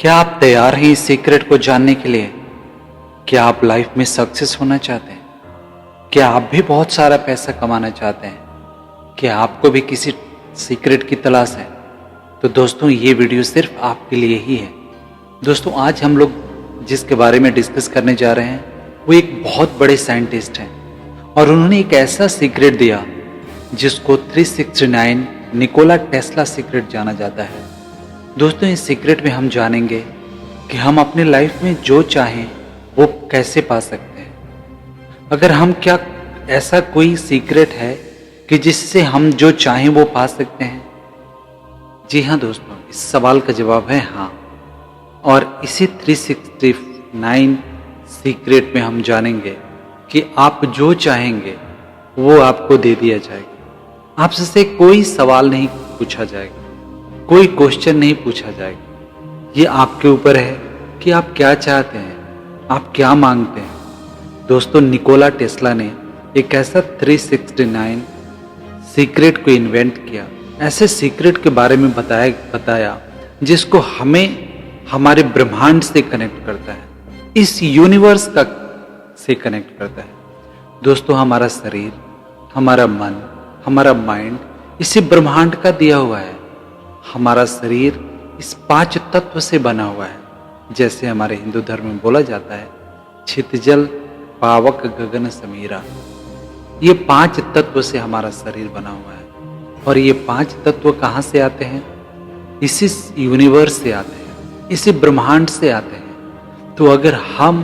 क्या आप तैयार हैं इस सीक्रेट को जानने के लिए? क्या आप लाइफ में सक्सेस होना चाहते हैं? क्या आप भी बहुत सारा पैसा कमाना चाहते हैं? क्या आपको भी किसी सीक्रेट की तलाश है? तो दोस्तों, ये वीडियो सिर्फ आपके लिए ही है। दोस्तों, आज हम लोग जिसके बारे में डिस्कस करने जा रहे हैं वो एक बहुत बड़े साइंटिस्ट हैं और उन्होंने एक ऐसा सीक्रेट दिया जिसको 369 निकोला टेस्ला सीक्रेट जाना जाता है। दोस्तों, इस सीक्रेट में हम जानेंगे कि हम अपने लाइफ में जो चाहें वो कैसे पा सकते हैं। अगर हम क्या ऐसा कोई सीक्रेट है कि जिससे हम जो चाहें वो पा सकते हैं? जी हाँ दोस्तों, इस सवाल का जवाब है हाँ। और इसी 369 सीक्रेट में हम जानेंगे कि आप जो चाहेंगे वो आपको दे दिया जाएगा। आपसे कोई सवाल नहीं पूछा जाएगा, कोई क्वेश्चन नहीं पूछा जाएगा। ये आपके ऊपर है कि आप क्या चाहते हैं, आप क्या मांगते हैं। दोस्तों, निकोला टेस्ला ने एक ऐसा 369 सीक्रेट को इन्वेंट किया, ऐसे सीक्रेट के बारे में बताया जिसको हमें हमारे ब्रह्मांड से कनेक्ट करता है, इस यूनिवर्स का से कनेक्ट करता है। दोस्तों, हमारा शरीर, हमारा मन, हमारा माइंड इसी ब्रह्मांड का दिया हुआ है। हमारा शरीर इस 5 तत्व से बना हुआ है। जैसे हमारे हिंदू धर्म में बोला जाता है, छित-जल पावक गगन समीरा। ये 5 तत्व से हमारा शरीर बना हुआ है। और ये 5 तत्व कहाँ से आते हैं? इसी यूनिवर्स से आते हैं, इसी ब्रह्मांड से आते हैं। तो अगर हम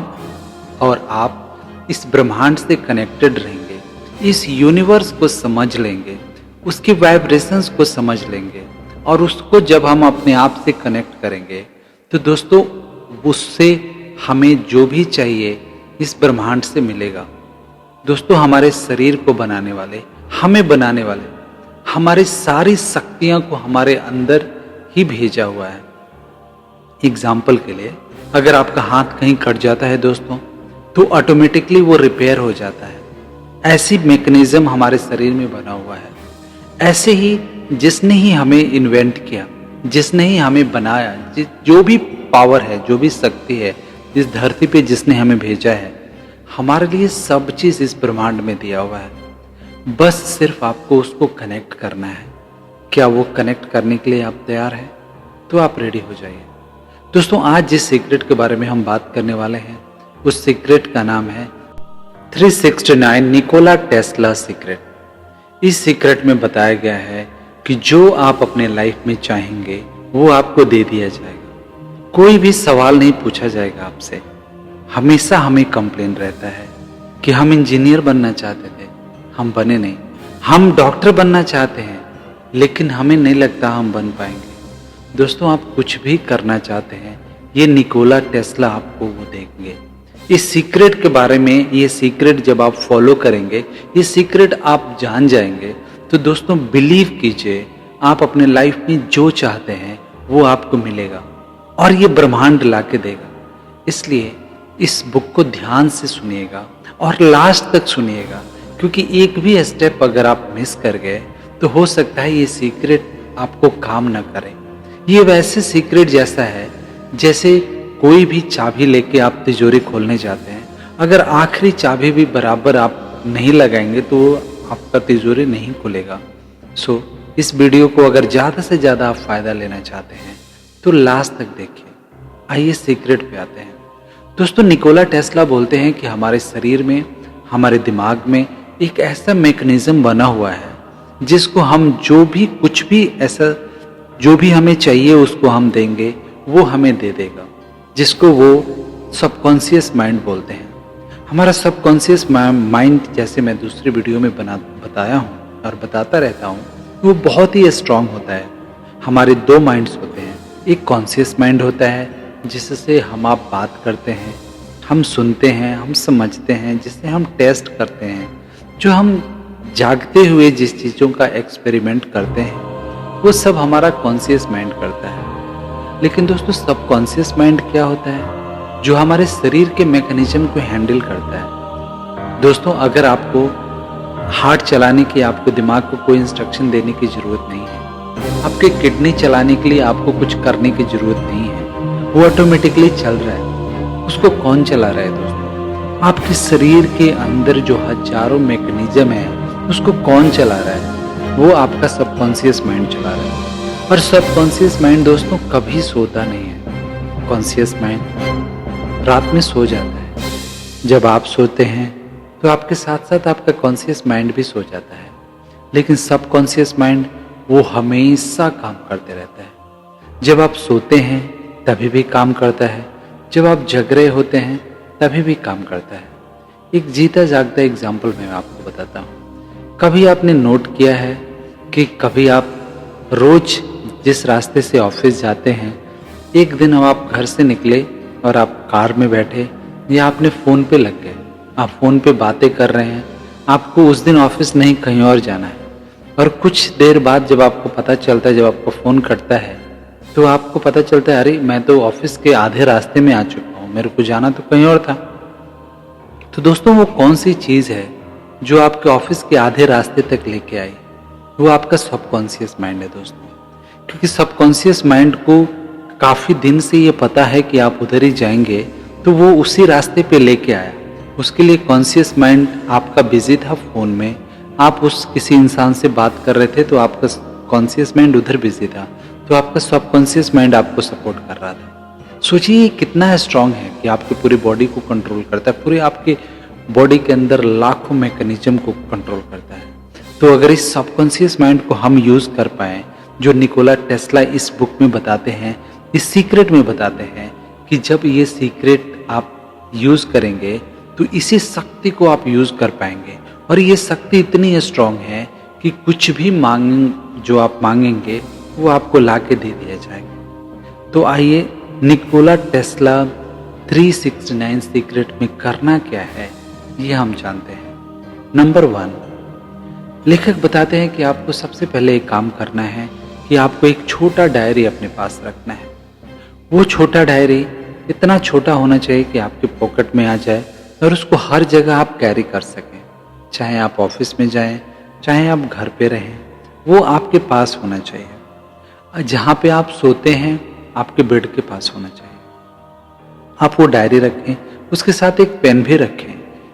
और आप इस ब्रह्मांड से कनेक्टेड रहेंगे, इस यूनिवर्स को समझ लेंगे, उसकी वाइब्रेशंस को समझ लेंगे और उसको जब हम अपने आप से कनेक्ट करेंगे तो दोस्तों उससे हमें जो भी चाहिए इस ब्रह्मांड से मिलेगा। दोस्तों, हमारे शरीर को बनाने वाले, हमें बनाने वाले, हमारी सारी शक्तियां को हमारे अंदर ही भेजा हुआ है। एग्जाम्पल के लिए, अगर आपका हाथ कहीं कट जाता है दोस्तों, तो ऑटोमेटिकली वो रिपेयर हो जाता है। ऐसी मैकेनिज्म हमारे शरीर में बना हुआ है। ऐसे ही जिसने ही हमें इन्वेंट किया, जिसने ही हमें बनाया, जो भी पावर है, जो भी शक्ति है इस धरती पे जिसने हमें भेजा है, हमारे लिए सब चीज़ इस ब्रह्मांड में दिया हुआ है। बस सिर्फ आपको उसको कनेक्ट करना है। क्या वो कनेक्ट करने के लिए आप तैयार हैं? तो आप रेडी हो जाइए। दोस्तों, आज जिस सीक्रेट के बारे में हम बात करने वाले हैं उस सीक्रेट का नाम है 369 निकोला टेस्ला सीक्रेट। इस सीक्रेट में बताया गया है कि जो आप अपने लाइफ में चाहेंगे वो आपको दे दिया जाएगा। कोई भी सवाल नहीं पूछा जाएगा आपसे। हमेशा हमें कंप्लेन रहता है कि हम इंजीनियर बनना चाहते थे, हम बने नहीं। हम डॉक्टर बनना चाहते हैं लेकिन हमें नहीं लगता हम बन पाएंगे। दोस्तों, आप कुछ भी करना चाहते हैं, ये निकोला टेस्ला आपको वो देंगे। इस सीक्रेट के बारे में, ये सीक्रेट जब आप फॉलो करेंगे, ये सीक्रेट आप जान जाएंगे तो दोस्तों बिलीव कीजिए, आप अपने लाइफ में जो चाहते हैं वो आपको मिलेगा और ये ब्रह्मांड ला के देगा। इसलिए इस बुक को ध्यान से सुनिएगा और लास्ट तक सुनिएगा, क्योंकि एक भी स्टेप अगर आप मिस कर गए तो हो सकता है ये सीक्रेट आपको काम ना करे। ये वैसे सीक्रेट जैसा है जैसे कोई भी चाबी लेके आप तिजोरी खोलने जाते हैं, अगर आखिरी चाबी भी बराबर आप नहीं लगाएंगे तो आपका तिजोरी नहीं खुलेगा। सो इस वीडियो को अगर ज़्यादा से ज़्यादा आप फ़ायदा लेना चाहते हैं तो लास्ट तक देखिए। आइए सीक्रेट पे आते हैं। दोस्तों, निकोला टेस्ला बोलते हैं कि हमारे शरीर में, हमारे दिमाग में एक ऐसा मैकेनिज्म बना हुआ है जिसको हम जो भी, कुछ भी ऐसा जो भी हमें चाहिए उसको हम देंगे, वो हमें दे देगा, जिसको वो सबकॉन्शियस माइंड बोलते हैं। हमारा सबकॉन्शियस माइंड, जैसे मैं दूसरी वीडियो में बताया हूँ और बताता रहता हूँ, वो बहुत ही स्ट्रांग होता है। हमारे 2 माइंड्स होते हैं। एक कॉन्शियस माइंड होता है जिससे हम आप बात करते हैं, हम सुनते हैं, हम समझते हैं, जिससे हम टेस्ट करते हैं, जो हम जागते हुए जिस चीज़ों का एक्सपेरिमेंट करते हैं वो सब हमारा कॉन्शियस माइंड करता है। लेकिन दोस्तों, सबकॉन्शियस माइंड क्या होता है? जो हमारे शरीर के मैकेनिज्म को हैंडल करता है। दोस्तों, अगर आपको हार्ट चलाने की, आपको दिमाग को कोई इंस्ट्रक्शन देने की ज़रूरत नहीं है। आपके किडनी चलाने के लिए आपको कुछ करने की ज़रूरत नहीं है। वो ऑटोमेटिकली चल रहा है। उसको कौन चला रहा है दोस्तों? आपके शरीर के अंदर जो हजारों मैकेनिज्म है उसको कौन चला रहा है? वो आपका सबकॉन्शियस माइंड चला रहा है। और सबकॉन्शियस माइंड दोस्तों कभी सोता नहीं है। कॉन्शियस माइंड रात में सो जाता है। जब आप सोते हैं तो आपके साथ साथ आपका कॉन्शियस माइंड भी सो जाता है, लेकिन सबकॉन्शियस माइंड वो हमेशा काम करते रहता है। जब आप सोते हैं तभी भी काम करता है, जब आप जग रहे होते हैं तभी भी काम करता है। एक जीता जागता एग्जाम्पल मैं आपको बताता हूँ। कभी आपने नोट किया है कि कभी आप रोज जिस रास्ते से ऑफिस जाते हैं, एक दिन आप घर से निकले और आप कार में बैठे या आपने फ़ोन पे लग गए, आप फ़ोन पे बातें कर रहे हैं, आपको उस दिन ऑफिस नहीं कहीं और जाना है, और कुछ देर बाद जब आपको पता चलता है, जब आपको फ़ोन करता है तो आपको पता चलता है अरे मैं तो ऑफिस के आधे रास्ते में आ चुका हूँ, मेरे को जाना तो कहीं और था। तो दोस्तों वो कौन सी चीज़ है जो आपके ऑफिस के आधे रास्ते तक लेके आई? वो आपका सबकॉन्शियस माइंड है दोस्तों। क्योंकि सबकॉन्शियस माइंड को काफ़ी दिन से ये पता है कि आप उधर ही जाएंगे, तो वो उसी रास्ते पे लेके आया। उसके लिए कॉन्शियस माइंड आपका बिजी था फ़ोन में, आप उस किसी इंसान से बात कर रहे थे तो आपका कॉन्शियस माइंड उधर बिजी था, तो आपका सबकॉन्शियस माइंड आपको सपोर्ट कर रहा था। सोचिए ये कितना स्ट्रांग है कि आपकी पूरी बॉडी को कंट्रोल करता है, पूरे आपके बॉडी के अंदर लाखों मैकेनिज्म को कंट्रोल करता है। तो अगर इस सबकॉन्शियस माइंड को हम यूज़ कर पाएँ, जो निकोला टेस्ला इस बुक में बताते हैं, इस सीक्रेट में बताते हैं कि जब ये सीक्रेट आप यूज़ करेंगे तो इसी शक्ति को आप यूज़ कर पाएंगे। और ये शक्ति इतनी स्ट्रांग है कि कुछ भी जो आप मांगेंगे वो आपको ला के दे दिया जाएगा। तो आइए निकोला टेस्ला 369 सीक्रेट में करना क्या है ये हम जानते हैं। नंबर 1, लेखक बताते हैं कि आपको सबसे पहले एक काम करना है कि आपको एक छोटा डायरी अपने पास रखना है। वो छोटा डायरी इतना छोटा होना चाहिए कि आपके पॉकेट में आ जाए और उसको हर जगह आप कैरी कर सकें। चाहे आप ऑफिस में जाएं, चाहे आप घर पे रहें, वो आपके पास होना चाहिए। जहाँ पे आप सोते हैं आपके बेड के पास होना चाहिए। आप वो डायरी रखें, उसके साथ एक पेन भी रखें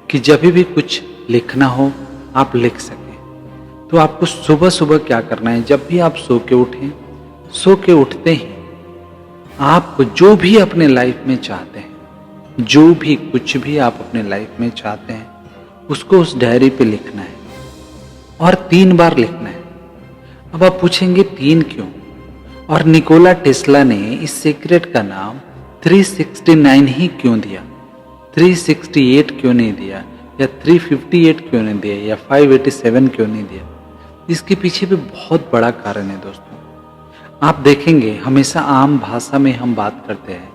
कि जब भी कुछ लिखना हो आप लिख सकें। तो आपको सुबह सुबह क्या करना है, जब भी आप सो के उठें, सो के उठते ही आप जो भी अपने लाइफ में चाहते हैं, जो भी कुछ भी आप अपने लाइफ में चाहते हैं, उसको उस डायरी पे लिखना है और 3 बार लिखना है। अब आप पूछेंगे 3 क्यों? और निकोला टेस्ला ने इस सीक्रेट का नाम 369 ही क्यों दिया? 368 क्यों नहीं दिया, या 358 क्यों नहीं दिया, या 587 क्यों नहीं दिया? इसके पीछे भी बहुत बड़ा कारण है दोस्तों। आप देखेंगे हमेशा आम भाषा में हम बात करते हैं,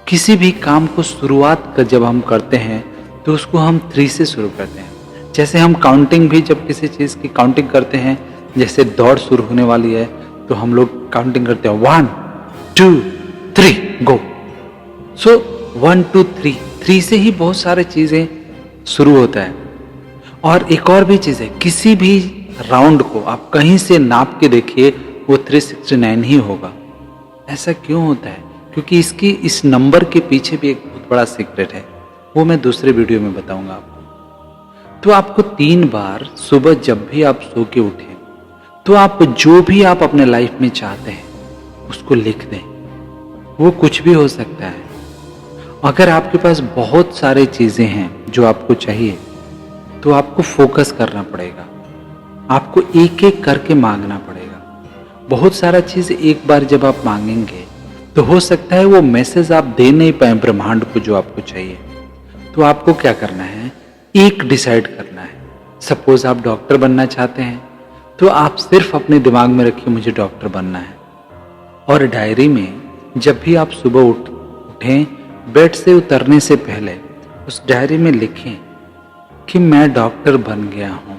किसी भी काम को शुरुआत कर जब हम करते हैं तो उसको हम 3 से शुरू करते हैं। जैसे हम काउंटिंग भी जब किसी चीज़ की काउंटिंग करते हैं, जैसे दौड़ शुरू होने वाली है तो हम लोग काउंटिंग करते हैं 1 2 3 गो। सो 1 2 3 से ही बहुत सारे चीज़ें शुरू होता है। और एक और भी चीज़ है, किसी भी राउंड को आप कहीं से नाप के देखिए वो 369 ही होगा। ऐसा क्यों होता है? क्योंकि इस नंबर के पीछे भी एक बहुत बड़ा सीक्रेट है, वो मैं दूसरे वीडियो में बताऊंगा आपको। तो आपको 3 बार सुबह जब भी आप सो के उठें तो आप जो भी आप अपने लाइफ में चाहते हैं उसको लिख दें। वो कुछ भी हो सकता है। अगर आपके पास बहुत सारे चीज़ें हैं जो आपको चाहिए तो आपको फोकस करना पड़ेगा, आपको एक एक करके मांगना पड़ेगा। बहुत सारा चीज़ एक बार जब आप मांगेंगे तो हो सकता है वो मैसेज आप दे नहीं पाए ब्रह्मांड को जो आपको चाहिए। तो आपको क्या करना है, एक डिसाइड करना है। सपोज आप डॉक्टर बनना चाहते हैं तो आप सिर्फ अपने दिमाग में रखिए मुझे डॉक्टर बनना है, और डायरी में जब भी आप सुबह उठें, बेड से उतरने से पहले उस डायरी में लिखें कि मैं डॉक्टर बन गया हूँ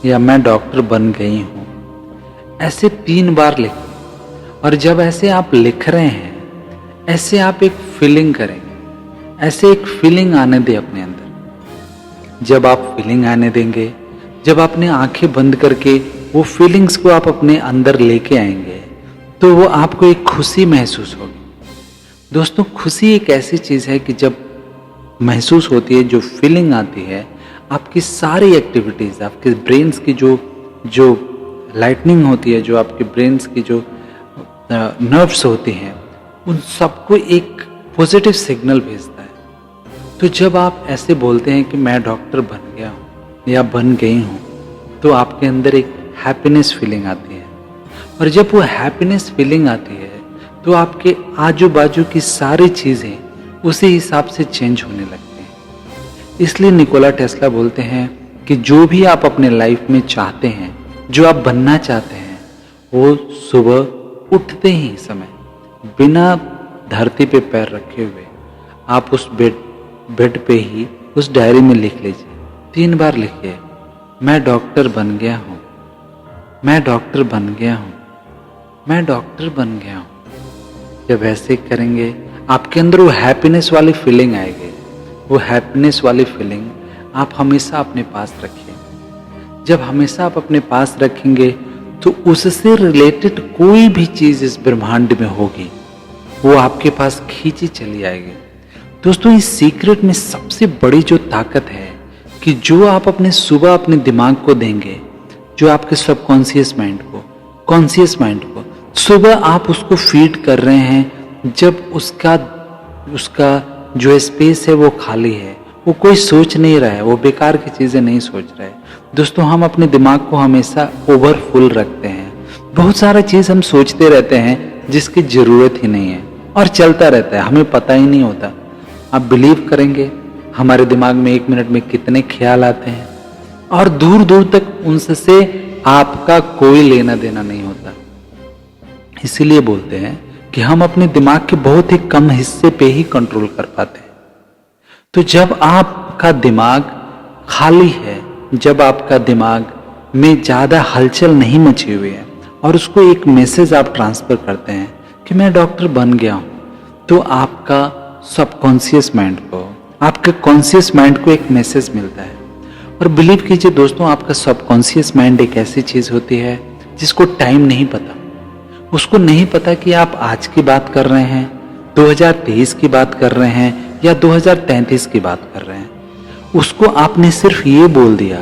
या मैं डॉक्टर बन गई हूँ। ऐसे 3 बार लिखें। और जब ऐसे आप लिख रहे हैं, ऐसे आप एक फीलिंग करेंगे, ऐसे एक फीलिंग आने दें अपने अंदर। जब आप फीलिंग आने देंगे, जब अपने आंखें बंद करके वो फीलिंग्स को आप अपने अंदर लेके आएंगे तो वो आपको एक खुशी महसूस होगी। दोस्तों, खुशी एक ऐसी चीज़ है कि जब महसूस होती है, जो फीलिंग आती है, आपकी सारी एक्टिविटीज़, आपके ब्रेन्स की जो जो लाइटनिंग होती है, जो आपके ब्रेन्स की जो नर्व्स होती हैं, उन सबको एक पॉजिटिव सिग्नल भेजता है। तो जब आप ऐसे बोलते हैं कि मैं डॉक्टर बन गया हूँ या बन गई हूँ, तो आपके अंदर एक हैप्पीनेस फीलिंग आती है। और जब वो हैप्पीनेस फीलिंग आती है, तो आपके आजू बाजू की सारी चीज़ें उसी हिसाब से चेंज होने लगती हैं। इसलिए निकोला टेस्ला बोलते हैं कि जो भी आप अपने लाइफ में चाहते हैं, जो आप बनना चाहते हैं, वो सुबह उठते ही समय बिना धरती पे पैर रखे हुए आप उस बेड पे ही उस डायरी में लिख लीजिए। 3 बार लिखिए, मैं डॉक्टर बन गया हूँ, मैं डॉक्टर बन गया हूँ, मैं डॉक्टर बन गया हूँ। जब ऐसे करेंगे, आपके अंदर वो हैप्पीनेस वाली फीलिंग आएगी। वो हैप्पीनेस वाली फीलिंग आप हमेशा अपने पास रखिए। जब हमेशा आप अपने पास रखेंगे, तो उससे रिलेटेड कोई भी चीज़ इस ब्रह्मांड में होगी, वो आपके पास खींची चली आएगी। दोस्तों, इस सीक्रेट में सबसे बड़ी जो ताकत है कि जो आप अपने सुबह अपने दिमाग को देंगे, जो आपके सबकॉन्शियस माइंड को, कॉन्शियस माइंड को सुबह आप उसको फीड कर रहे हैं, जब उसका जो स्पेस है वो खाली है, वो कोई सोच नहीं रहा है, वो बेकार की चीज़ें नहीं सोच रहा है। दोस्तों, हम अपने दिमाग को हमेशा ओवरफुल रखते हैं। बहुत सारा चीज़ हम सोचते रहते हैं जिसकी ज़रूरत ही नहीं है, और चलता रहता है, हमें पता ही नहीं होता। आप बिलीव करेंगे, हमारे दिमाग में 1 मिनट में कितने ख्याल आते हैं, और दूर दूर तक उनसे आपका कोई लेना देना नहीं होता। इसीलिए बोलते हैं कि हम अपने दिमाग के बहुत ही कम हिस्से पे ही कंट्रोल कर पाते हैं। तो जब आपका दिमाग खाली है, जब आपका दिमाग में ज़्यादा हलचल नहीं मची हुई है, और उसको एक मैसेज आप ट्रांसफर करते हैं कि मैं डॉक्टर बन गया हूँ, तो आपका सबकॉन्शियस माइंड को, आपके कॉन्शियस माइंड को एक मैसेज मिलता है। और बिलीव कीजिए दोस्तों, आपका सबकॉन्शियस माइंड एक ऐसी चीज़ होती है जिसको टाइम नहीं पता। उसको नहीं पता कि आप आज की बात कर रहे हैं, 2023 की बात कर रहे हैं, या 2033 की बात कर रहे हैं। उसको आपने सिर्फ ये बोल दिया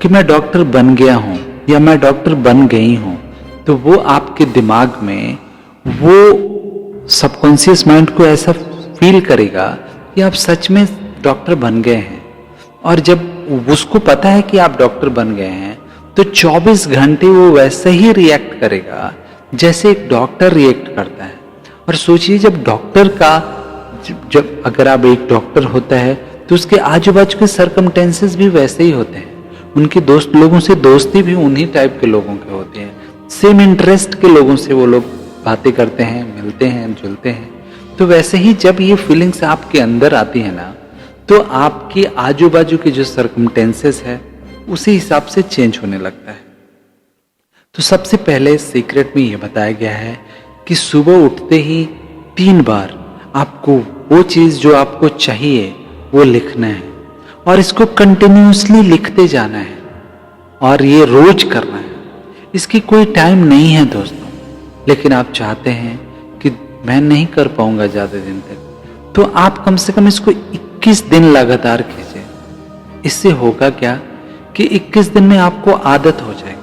कि मैं डॉक्टर बन गया हूँ या मैं डॉक्टर बन गई हूँ, तो वो आपके दिमाग में, वो सबकॉन्शियस माइंड को ऐसा फील करेगा कि आप सच में डॉक्टर बन गए हैं। और जब उसको पता है कि आप डॉक्टर बन गए हैं, तो 24 घंटे वो वैसे ही रिएक्ट करेगा जैसे एक डॉक्टर रिएक्ट करता है। और सोचिए, जब अगर आप एक डॉक्टर होता है, तो उसके आजू बाजू के सर्कमटेंसेस भी वैसे ही होते हैं। उनके लोगों से दोस्ती भी उन्हीं टाइप के लोगों के होते हैं। सेम इंटरेस्ट के लोगों से वो लोग बातें करते हैं, मिलते हैं, जुलते हैं। तो वैसे ही जब ये फीलिंग्स आपके अंदर आती है ना, तो आपके आजू बाजू के जो सर्कमटेंसेस है, उसी हिसाब से चेंज होने लगता है। तो सबसे पहले सीक्रेट में ये बताया गया है कि सुबह उठते ही 3 बार आपको वो चीज़ जो आपको चाहिए वो लिखना है, और इसको कंटिन्यूसली लिखते जाना है, और ये रोज करना है। इसकी कोई टाइम नहीं है दोस्तों, लेकिन आप चाहते हैं कि मैं नहीं कर पाऊंगा ज़्यादा दिन तक, तो आप कम से कम इसको 21 दिन लगातार कीजिए। इससे होगा क्या कि 21 दिन में आपको आदत हो जाएगी,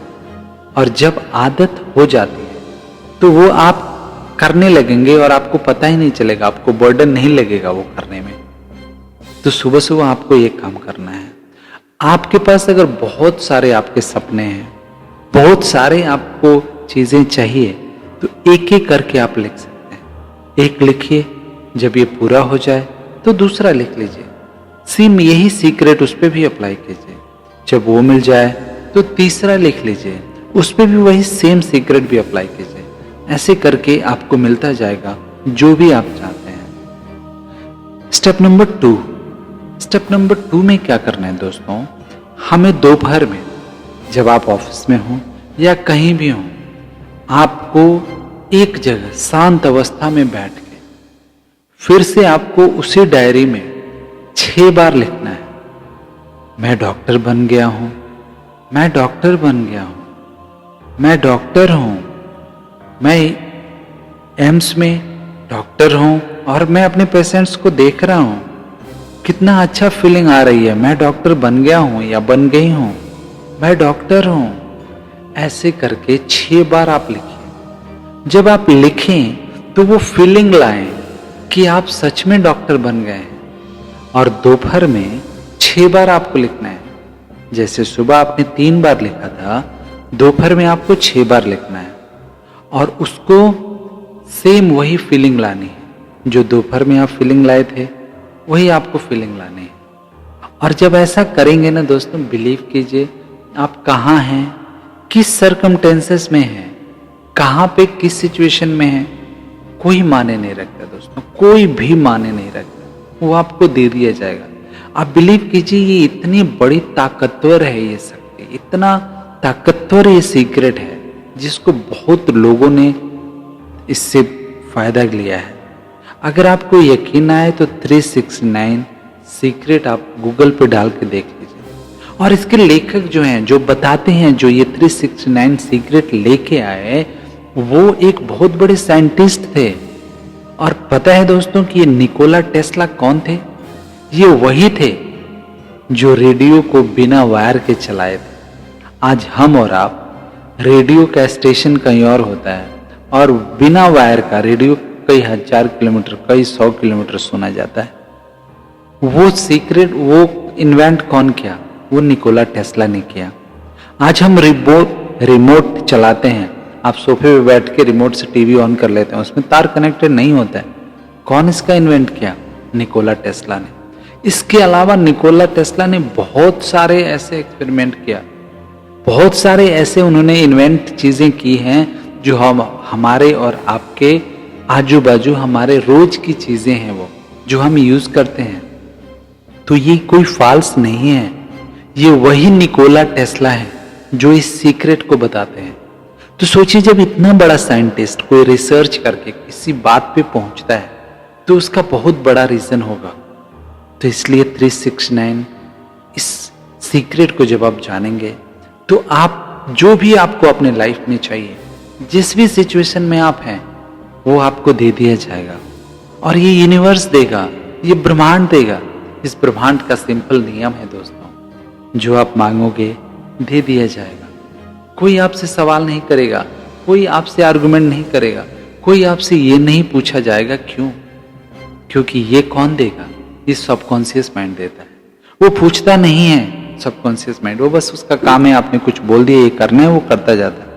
और जब आदत हो जाती है तो वो आप करने लगेंगे और आपको पता ही नहीं चलेगा, आपको बर्डन नहीं लगेगा वो करने में। तो सुबह सुबह आपको ये काम करना है। आपके पास अगर बहुत सारे आपके सपने हैं, बहुत सारे आपको चीज़ें चाहिए, तो एक एक करके आप लिख सकते हैं। एक लिखिए, जब ये पूरा हो जाए तो दूसरा लिख लीजिए। सेम यही सीक्रेट उस पर भी अप्लाई कीजिए। जब वो मिल जाए तो तीसरा लिख लीजिए, उस पर भी वही सेम सीक्रेट भी अप्लाई कीजिए। ऐसे करके आपको मिलता जाएगा जो भी आप चाहते हैं। स्टेप नंबर 2 में क्या करना है दोस्तों, हमें दोपहर में, जब आप ऑफिस में हो या कहीं भी हो, आपको एक जगह शांत अवस्था में बैठ के फिर से आपको उसी डायरी में 6 बार लिखना है, मैं डॉक्टर बन गया हूं, मैं डॉक्टर बन गया हूं, मैं डॉक्टर हूं, मैं एम्स में डॉक्टर हूं, और मैं अपने पेशेंट्स को देख रहा हूं, कितना अच्छा फीलिंग आ रही है, मैं डॉक्टर बन गया हूं या बन गई हूं, मैं डॉक्टर हूं। ऐसे करके 6 बार आप लिखिए। जब आप लिखें तो वो फीलिंग लाएं कि आप सच में डॉक्टर बन गए हैं। और दोपहर में 6 बार आपको लिखना है। जैसे सुबह आपने 3 बार लिखा था, दोपहर में आपको 6 बार लिखना है और उसको सेम वही फीलिंग लानी है। जो दोपहर में आप फीलिंग लाए थे वही आपको फीलिंग लानी है। और जब ऐसा करेंगे ना दोस्तों, बिलीव कीजिए, आप कहाँ हैं, किस सर्कमटेंसेस में हैं, कहाँ पे किस सिचुएशन में हैं, कोई माने नहीं रखता दोस्तों, कोई भी माने नहीं रखता, वो आपको दे दिया जाएगा। आप बिलीव कीजिए, ये इतनी बड़ी ताकतवर है ये शक्ति, इतना ताकतवर ये सीक्रेट है जिसको बहुत लोगों ने इससे फायदा लिया है। अगर आपको यकीन आए तो 369 सीक्रेट आप गूगल पे डाल के देख लीजिए। और इसके लेखक जो हैं, जो बताते हैं, जो ये 369 सीक्रेट लेके आए, वो एक बहुत बड़े साइंटिस्ट थे। और पता है दोस्तों कि ये निकोला टेस्ला कौन थे? ये वही थे जो रेडियो को बिना वायर के चलाए थे। आज हम और आप, रेडियो का स्टेशन कहीं और होता है और बिना वायर का रेडियो कई 1000 किलोमीटर, कई 100 किलोमीटर सुना जाता है। वो सीक्रेट, वो इन्वेंट कौन किया? वो निकोला टेस्ला ने किया। आज हम रिमोट चलाते हैं, आप सोफे पे बैठ के रिमोट से टीवी ऑन कर लेते हैं, उसमें तार कनेक्टेड नहीं होता है। कौन इसका इन्वेंट किया? निकोला टेस्ला ने। इसके अलावा निकोला टेस्ला ने बहुत सारे ऐसे एक्सपेरिमेंट किया, बहुत सारे ऐसे उन्होंने इन्वेंट चीजें की हैं जो हम हमारे और आपके आजू बाजू हमारे रोज की चीजें हैं, वो जो हम यूज करते हैं। तो ये कोई फॉल्स नहीं है, ये वही निकोला टेस्ला है जो इस सीक्रेट को बताते हैं। तो सोचिए, जब इतना बड़ा साइंटिस्ट कोई रिसर्च करके किसी बात पे पहुंचता है तो उसका बहुत बड़ा रीजन होगा। तो इसलिए 369 इस सीक्रेट को जब आप जानेंगे तो आप जो भी आपको अपने लाइफ में चाहिए, जिस भी सिचुएशन में आप हैं, वो आपको दे दिया जाएगा। और ये यूनिवर्स देगा, ये ब्रह्मांड देगा। इस ब्रह्मांड का सिंपल नियम है दोस्तों, जो आप मांगोगे दे दिया जाएगा। कोई आपसे सवाल नहीं करेगा, कोई आपसे आर्गुमेंट नहीं करेगा, कोई आपसे ये नहीं पूछा जाएगा क्यों, क्योंकि ये कौन देगा? ये सबकॉन्शियस माइंड देता है। वो पूछता नहीं है, सबकॉन्शियस माइंड, वो बस उसका काम है, आपने कुछ बोल दिया ये करना है, वो करता जाता है।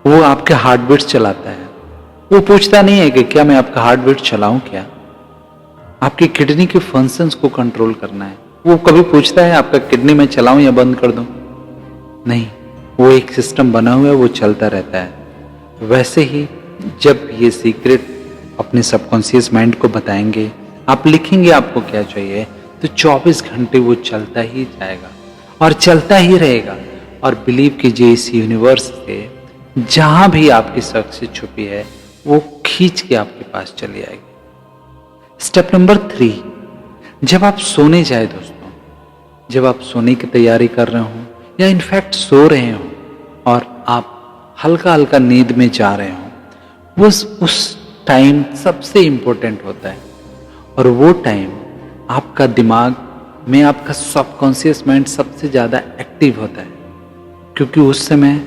वो आपके हार्ट बीट्स चलाता है। वो पूछता नहीं है कि क्या मैं आपका हार्ट बीट चलाऊं, क्या आपकी किडनी के फंक्शंस को कंट्रोल करना है। वो कभी पूछता है आपका किडनी में चलाऊं या बंद कर दूं? नहीं, वो एक सिस्टम बना हुआ है, वो चलता रहता है। वैसे ही जब ये सीक्रेट अपने सबकॉन्शियस माइंड को बताएंगे, आप लिखेंगे आपको क्या चाहिए, तो 24 घंटे वो चलता ही जाएगा और चलता ही रहेगा। और बिलीव कीजिए, इस यूनिवर्स से जहां भी आपकी सक्सेस छुपी है वो खींच के आपके पास चली आएगी। स्टेप नंबर 3, जब आप सोने जाए दोस्तों, जब आप सोने की तैयारी कर रहे हो या इनफैक्ट सो रहे हो और आप हल्का हल्का नींद में जा रहे हो, उस टाइम सबसे इंपॉर्टेंट होता है। और वो टाइम आपका दिमाग में, आपका सबकॉन्शियस माइंड सबसे ज़्यादा एक्टिव होता है, क्योंकि उस समय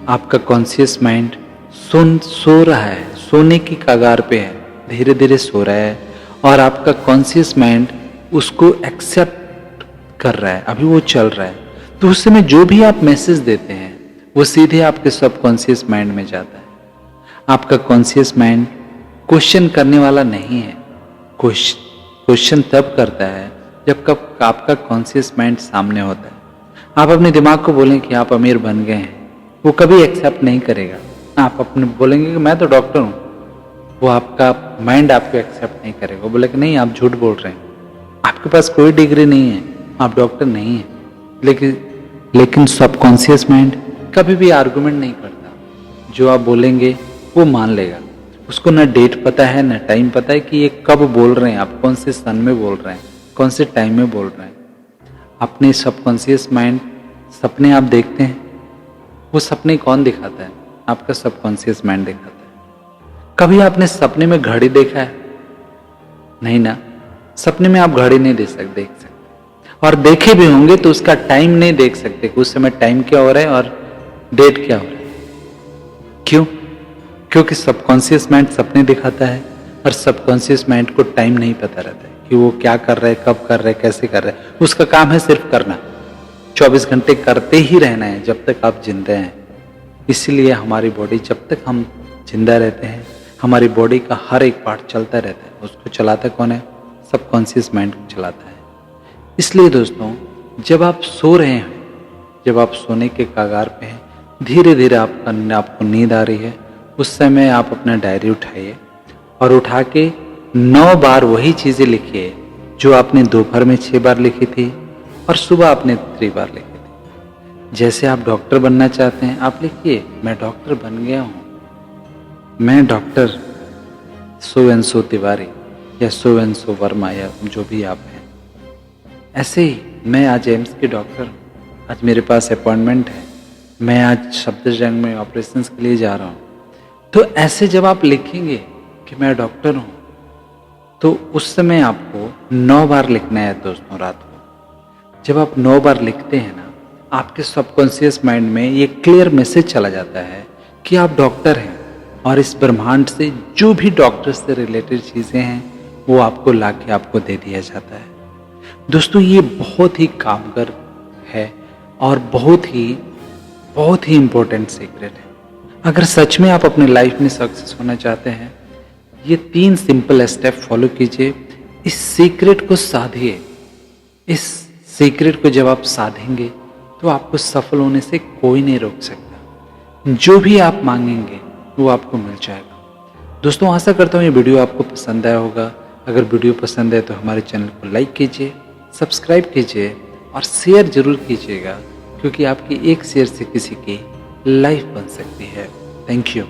आपका कॉन्शियस माइंड सो रहा है, सोने की कगार पे है, धीरे धीरे सो रहा है और आपका कॉन्शियस माइंड उसको एक्सेप्ट कर रहा है, अभी वो चल रहा है। तो उस समय जो भी आप मैसेज देते हैं वो सीधे आपके सबकॉन्शियस माइंड में जाता है। आपका कॉन्शियस माइंड क्वेश्चन करने वाला नहीं है। क्वेश्चन तब करता है जब कब आपका कॉन्शियस माइंड सामने होता है। आप अपने दिमाग को बोलें कि आप अमीर बन गए हैं, वो कभी एक्सेप्ट नहीं करेगा। आप अपने बोलेंगे कि मैं तो डॉक्टर हूँ, वो आपका माइंड आपको एक्सेप्ट नहीं करेगा। वो बोलेगा नहीं, आप झूठ बोल रहे हैं, आपके पास कोई डिग्री नहीं है, आप डॉक्टर नहीं हैं। लेकिन सबकॉन्शियस माइंड कभी भी आर्गुमेंट नहीं करता। जो आप बोलेंगे वो मान लेगा। उसको ना डेट पता है, ना टाइम पता है कि ये कब बोल रहे हैं, आप कौन से सन में बोल रहे हैं, कौन से टाइम में बोल रहे हैं। अपने सबकॉन्शियस माइंड सपने आप देखते हैं, वो सपने कौन दिखाता है? आपका सबकॉन्शियस माइंड दिखाता है। कभी आपने सपने में घड़ी देखा है? नहीं ना, सपने में आप घड़ी नहीं देख सकते, और देखे भी होंगे तो उसका टाइम नहीं देख सकते कि उस समय टाइम क्या हो रहा है और डेट क्या हो रहा है। क्यों? क्योंकि सबकॉन्शियस माइंड सपने दिखाता है और सबकॉन्शियस माइंड को टाइम नहीं पता रहता है कि वो क्या कर रहा है, कब कर रहा है, कैसे कर रहा है। उसका काम है सिर्फ करना, 24 घंटे करते ही रहना है जब तक आप जिंदा हैं। इसलिए हमारी बॉडी, जब तक हम जिंदा रहते हैं, हमारी बॉडी का हर एक पार्ट चलता रहता है। उसको चलाता कौन है? सबकॉन्शियस माइंड को चलाता है। इसलिए दोस्तों, जब आप सो रहे हैं, जब आप सोने के कगार पे हैं, धीरे धीरे आपको नींद आ रही है, उस समय आप अपना डायरी उठाइए और उठा के 9 बार वही चीज़ें लिखिए जो आपने दोपहर में 6 बार लिखी थी और सुबह आपने 3 बार लिखी थी। जैसे आप डॉक्टर बनना चाहते हैं, आप लिखिए मैं डॉक्टर बन गया हूँ, मैं doctor so and so Tiwari या सो एंड सो वर्मा या जो भी आप हैं। ऐसे ही मैं आज एम्स के डॉक्टर हूँ, आज मेरे पास अपॉइंटमेंट है, मैं आज सफदरजंग में ऑपरेशंस के लिए जा रहा हूँ। तो ऐसे जब आप लिखेंगे कि मैं डॉक्टर हूँ, तो उस समय आपको 9 बार लिखना है दोस्तों रात को। जब आप 9 बार लिखते हैं ना, आपके सबकॉन्शियस माइंड में ये क्लियर मैसेज चला जाता है कि आप डॉक्टर हैं और इस ब्रह्मांड से जो भी डॉक्टर से रिलेटेड चीज़ें हैं वो आपको ला के आपको दे दिया जाता है। दोस्तों, ये बहुत ही कामगर है और बहुत ही इम्पोर्टेंट सीक्रेट है। अगर सच में आप अपने लाइफ में सक्सेस होना चाहते हैं, ये 3 सिंपल स्टेप फॉलो कीजिए, इस सीक्रेट को साधिए। इस सीक्रेट को जब आप साधेंगे तो आपको सफल होने से कोई नहीं रोक सकता। जो भी आप मांगेंगे वो आपको मिल जाएगा। दोस्तों, आशा करता हूँ ये वीडियो आपको पसंद आया होगा। अगर वीडियो पसंद है तो हमारे चैनल को लाइक कीजिए, सब्सक्राइब कीजिए और शेयर जरूर कीजिएगा, क्योंकि आपकी एक शेयर से किसी की लाइफ बन सकती है। Thank you.